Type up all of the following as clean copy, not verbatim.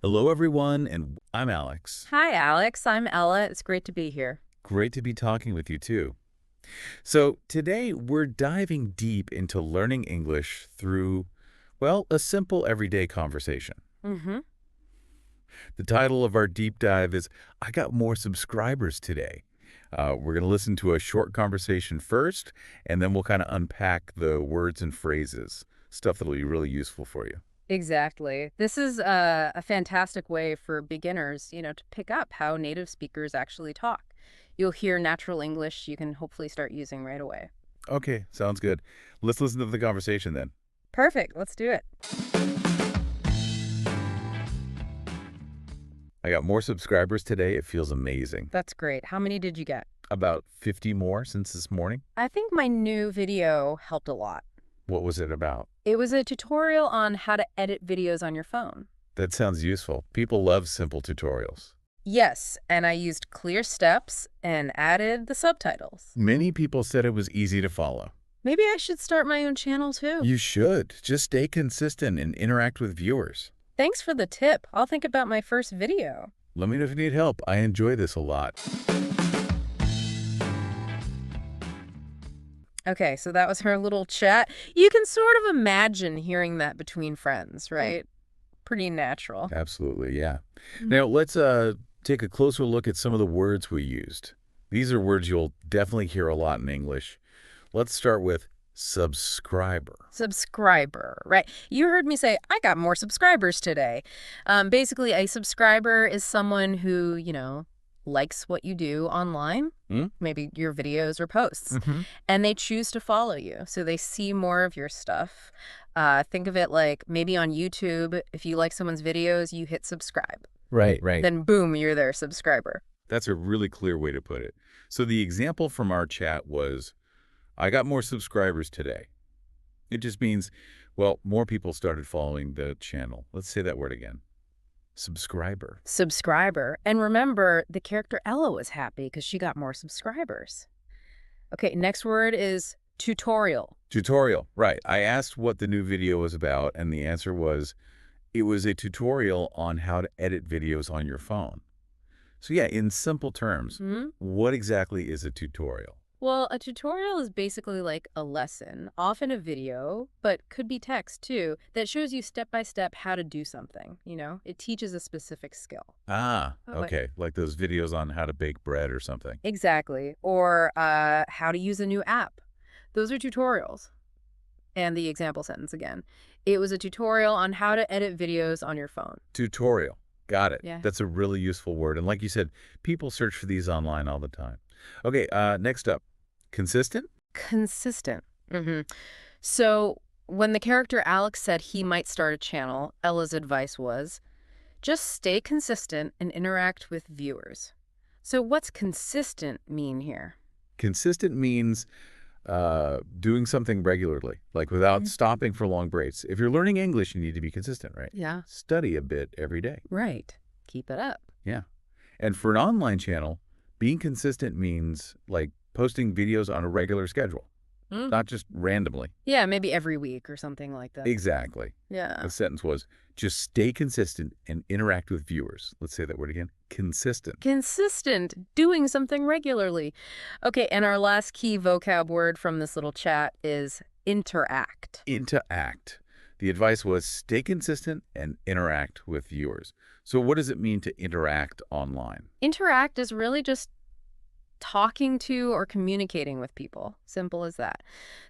Hello, everyone, and I'm Alex. Hi, Alex. I'm Ella. It's great to be here. Great to be talking with you, too. So, today we're diving deep into learning English through, well, a simple everyday conversation. Mm-hmm. The title of our deep dive is I Got More Subscribers Today. We're going to listen to a short conversation first, and then we'll kind of unpack the words and phrases, stuff that'll be really useful for you. Exactly. This is a fantastic way for beginners, to pick up how native speakers actually talk. You'll hear natural English you can hopefully start using right away. Okay, sounds good. Let's listen to the conversation then. Perfect. Let's do it. I got more subscribers today. It feels amazing. That's great. How many did you get? About 50 more since this morning. I think my new video helped a lot. What was it about? It was a tutorial on how to edit videos on your phone. That sounds useful. People love simple tutorials. Yes, and I used clear steps and added the subtitles. Many people said it was easy to follow. Maybe I should start my own channel too. You should. Just stay consistent and interact with viewers. Thanks for the tip. I'll think about my first video. Let me know if you need help. I enjoy this a lot. Okay, so that was her little chat. You can sort of imagine hearing that between friends, right? Pretty natural. Absolutely, yeah. Mhm. Now, let's take a closer look at some of the words we used. These are words you'll definitely hear a lot in English. Let's start with subscriber. Subscriber, right? You heard me say, I got more subscribers today. Basically, a subscriber is someone who, likes what you do online, maybe your videos or posts, and they choose to follow you. So they see more of your stuff. Think of it like maybe on YouTube, if you like someone's videos, you hit subscribe. Right. Then boom, you're their subscriber. That's a really clear way to put it. So the example from our chat was, I got more subscribers today. It just means, well, more people started following the channel. Let's say that word again. Subscriber. Subscriber. And remember, the character Ella was happy because she got more subscribers. Okay, next word is tutorial. Tutorial. Right. I asked what the new video was about, and the answer was, it was a tutorial on how to edit videos on your phone. So yeah, in simple terms, what exactly is a tutorial? Well, a tutorial is basically like a lesson, often a video, but could be text too, that shows you step by step how to do something. It teaches a specific skill. Ah, Oh, okay. Like those videos on how to bake bread or something. exactly. Or how to use a new app. Those are tutorials. And the example sentence again. It was a tutorial on how to edit videos on your phone. Tutorial. Got it. Yeah. That's a really useful word. And like you said, people search for these online all the time. Okay, next up. Consistent? Consistent. So when the character Alex said he might start a channel, Ella's advice was, just stay consistent and interact with viewers. So what's consistent mean here? Consistent means doing something regularly, like without stopping for long breaks. If you're learning English, you need to be consistent, right? Yeah. Study a bit every day. Right. Keep it up. Yeah. And for an online channel, being consistent means like posting videos on a regular schedule, not just randomly. Yeah, maybe every week or something like that. Exactly. Yeah. The sentence was, just stay consistent and interact with viewers. Let's say that word again. Consistent. Consistent, doing something regularly. Okay, and our last key vocab word from this little chat is interact. Interact. The advice was stay consistent and interact with viewers. So what does it mean to interact online? Interact is really just talking to or communicating with people. Simple as that.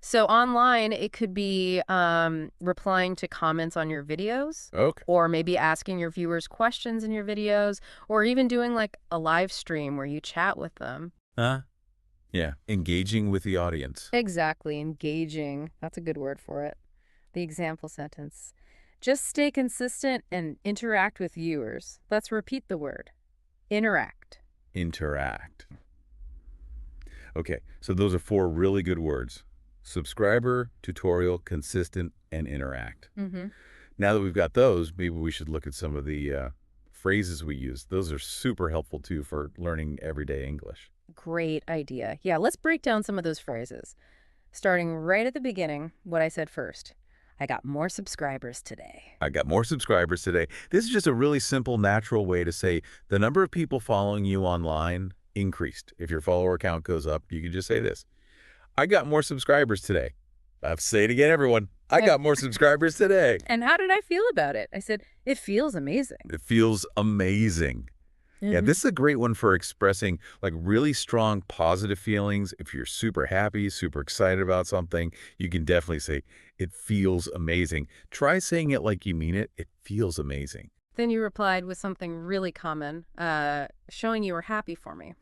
So online, it could be replying to comments on your videos, Okay. or maybe asking your viewers questions in your videos, or even doing like a live stream where you chat with them. Yeah. Engaging with the audience. Exactly. Engaging. That's a good word for it. The example sentence. Just stay consistent and interact with viewers. Let's repeat the word. Interact. Interact. Okay, so those are 4 really good words. Subscriber, tutorial, consistent, and interact. Now that we've got those, maybe we should look at some of the phrases we use. Those are super helpful, too, for learning everyday English. Great idea. Yeah, let's break down some of those phrases. Starting right at the beginning, what I said first. I got more subscribers today. I got more subscribers today. This is just a really simple, natural way to say the number of people following you online increased. If your follower count goes up, you can just say this. I got more subscribers today. I have to say it again, everyone. I got more subscribers today. And how did I feel about it? I said, it feels amazing. It feels amazing. Yeah, this is a great one for expressing like really strong positive feelings. If you're super happy, super excited about something, you can definitely say, it feels amazing. Try saying it like you mean it. It feels amazing. Then you replied with something really common, showing you were happy for me.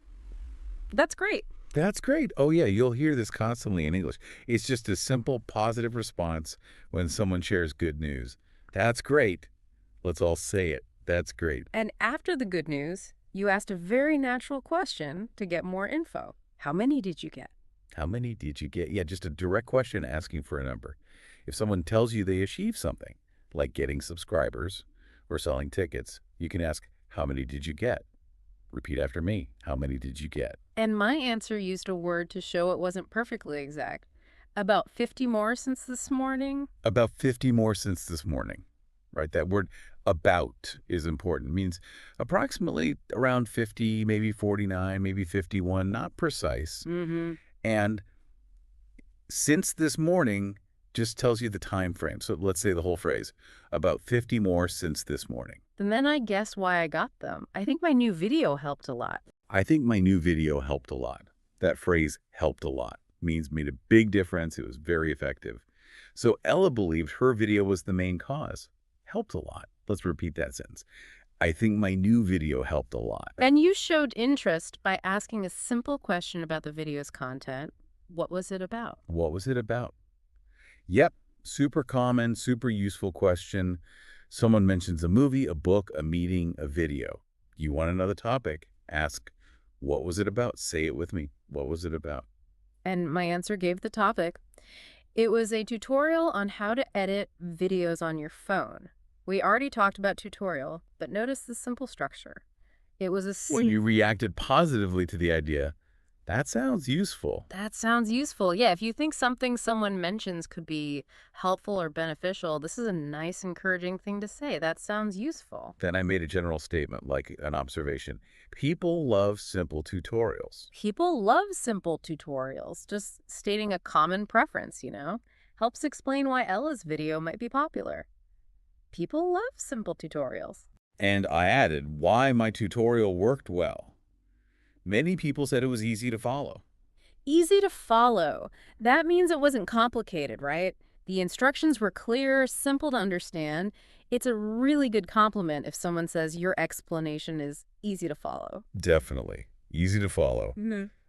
That's great. That's great. Oh, yeah, you'll hear this constantly in English. It's just a simple, positive response when someone shares good news. That's great. Let's all say it. That's great. And after the good news, you asked a very natural question to get more info. How many did you get? How many did you get? Yeah, just a direct question asking for a number. If someone tells you they achieved something, like getting subscribers or selling tickets, you can ask, how many did you get? Repeat after me. How many did you get? And my answer used a word to show it wasn't perfectly exact. About 50 more since this morning. About 50 more since this morning, right? That word about is important. It means approximately around 50, maybe 49, maybe 51, not precise. And since this morning just tells you the time frame. So let's say the whole phrase, about 50 more since this morning. And then I guess why I got them. I think my new video helped a lot. I think my new video helped a lot. That phrase, helped a lot, means made a big difference. It was very effective. So Ella believed her video was the main cause. Helped a lot. Let's repeat that sentence. I think my new video helped a lot. And you showed interest by asking a simple question about the video's content. What was it about? What was it about? Yep, super common, super useful question. Someone mentions a movie, a book, a meeting, a video. You want another topic? Ask, what was it about? Say it with me. What was it about? And my answer gave the topic. It was a tutorial on how to edit videos on your phone. We already talked about tutorial, but notice the simple structure. It was a... When you reacted positively to the idea, that sounds useful. That sounds useful. Yeah, if you think something someone mentions could be helpful or beneficial, this is a nice, encouraging thing to say. That sounds useful. Then I made a general statement, like an observation. People love simple tutorials. People love simple tutorials. Just stating a common preference, helps explain why Ella's video might be popular. People love simple tutorials. And I added why my tutorial worked well. Many people said it was easy to follow. Easy to follow. That means it wasn't complicated, right? The instructions were clear, simple to understand. It's a really good compliment if someone says your explanation is easy to follow. Definitely. Easy to follow.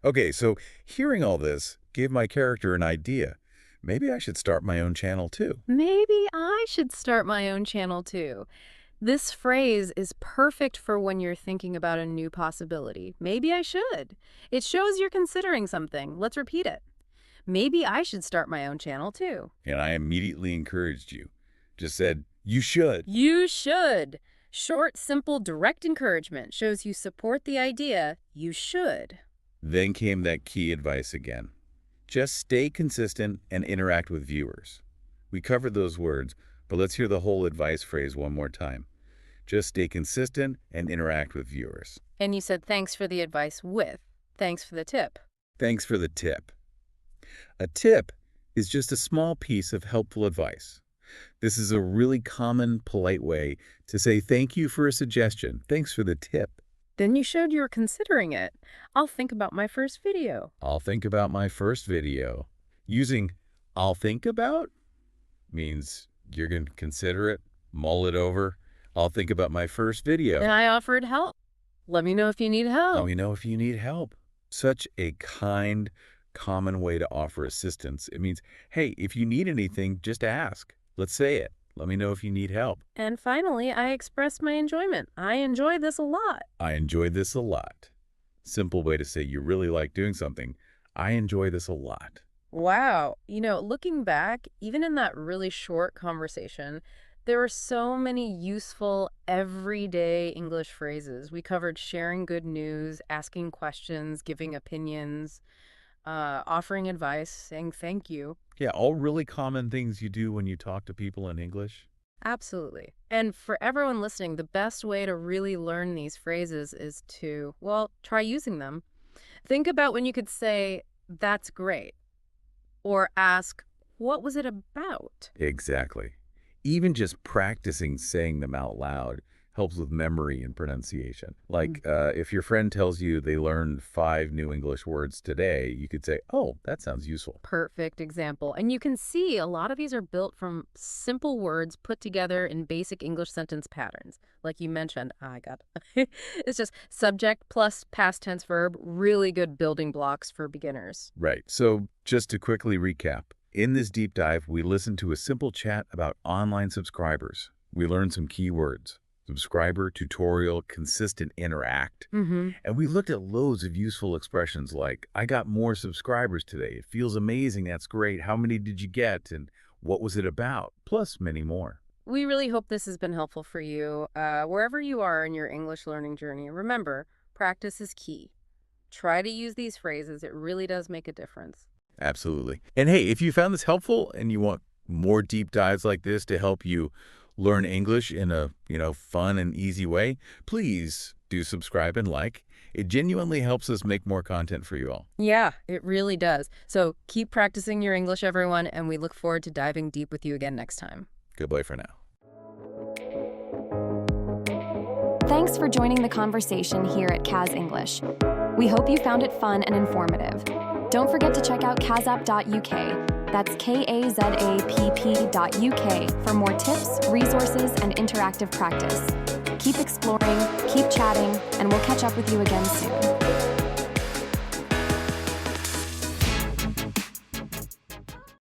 Okay, so hearing all this gave my character an idea. Maybe I should start my own channel too. Maybe I should start my own channel too. This phrase is perfect for when you're thinking about a new possibility. Maybe I should. It shows you're considering something. Let's repeat it. Maybe I should start my own channel too. And I immediately encouraged you. Just said, you should. You should. Short, simple, direct encouragement shows you support the idea. You should. Then came that key advice again. Just stay consistent and interact with viewers. We covered those words, but let's hear the whole advice phrase one more time. Just stay consistent and interact with viewers. And you said thanks for the advice with. Thanks for the tip. Thanks for the tip. A tip is just a small piece of helpful advice. This is a really common, polite way to say thank you for a suggestion. Thanks for the tip. Then you showed you were considering it. I'll think about my first video. I'll think about my first video. Using I'll think about means you're going to consider it, mull it over. I'll think about my first video. And I offered help. Let me know if you need help. Let me know if you need help. Such a kind, common way to offer assistance. It means, hey, if you need anything, just ask. Let's say it. Let me know if you need help. And finally, I expressed my enjoyment. I enjoy this a lot. I enjoy this a lot. Simple way to say you really like doing something. I enjoy this a lot. Wow. Looking back, even in that really short conversation, there were so many useful, everyday English phrases. We covered sharing good news, asking questions, giving opinions. offering advice, saying thank you. Yeah, all really common things you do when you talk to people in English. Absolutely. And for everyone listening, the best way to really learn these phrases is to, well, try using them. Think about when you could say, that's great, or ask, what was it about? Exactly. Even just practicing saying them out loud helps with memory and pronunciation. Like if your friend tells you they learned 5 new English words today, you could say, oh, that sounds useful. Perfect example. And you can see a lot of these are built from simple words put together in basic English sentence patterns. Like you mentioned, I got it's just subject plus past tense verb, really good building blocks for beginners. Right. So just to quickly recap, in this deep dive, we listened to a simple chat about online subscribers. We learned some keywords: subscriber, tutorial, consistent, interact. Mm-hmm. And we looked at loads of useful expressions like, I got more subscribers today. It feels amazing. That's great. How many did you get? And what was it about? Plus many more. We really hope this has been helpful for you. Wherever you are in your English learning journey, remember, practice is key. Try to use these phrases. It really does make a difference. Absolutely. And hey, if you found this helpful and you want more deep dives like this to help you learn English in a, fun and easy way, please do subscribe and like. It genuinely helps us make more content for you all. Yeah, it really does. So keep practicing your English, everyone, and we look forward to diving deep with you again next time. Goodbye for now. Thanks for joining the conversation here at Kaz English. We hope you found it fun and informative. Don't forget to check out kazapp.uk. That's kazapp.uk for more tips, resources, and interactive practice. Keep exploring, keep chatting, and we'll catch up with you again soon.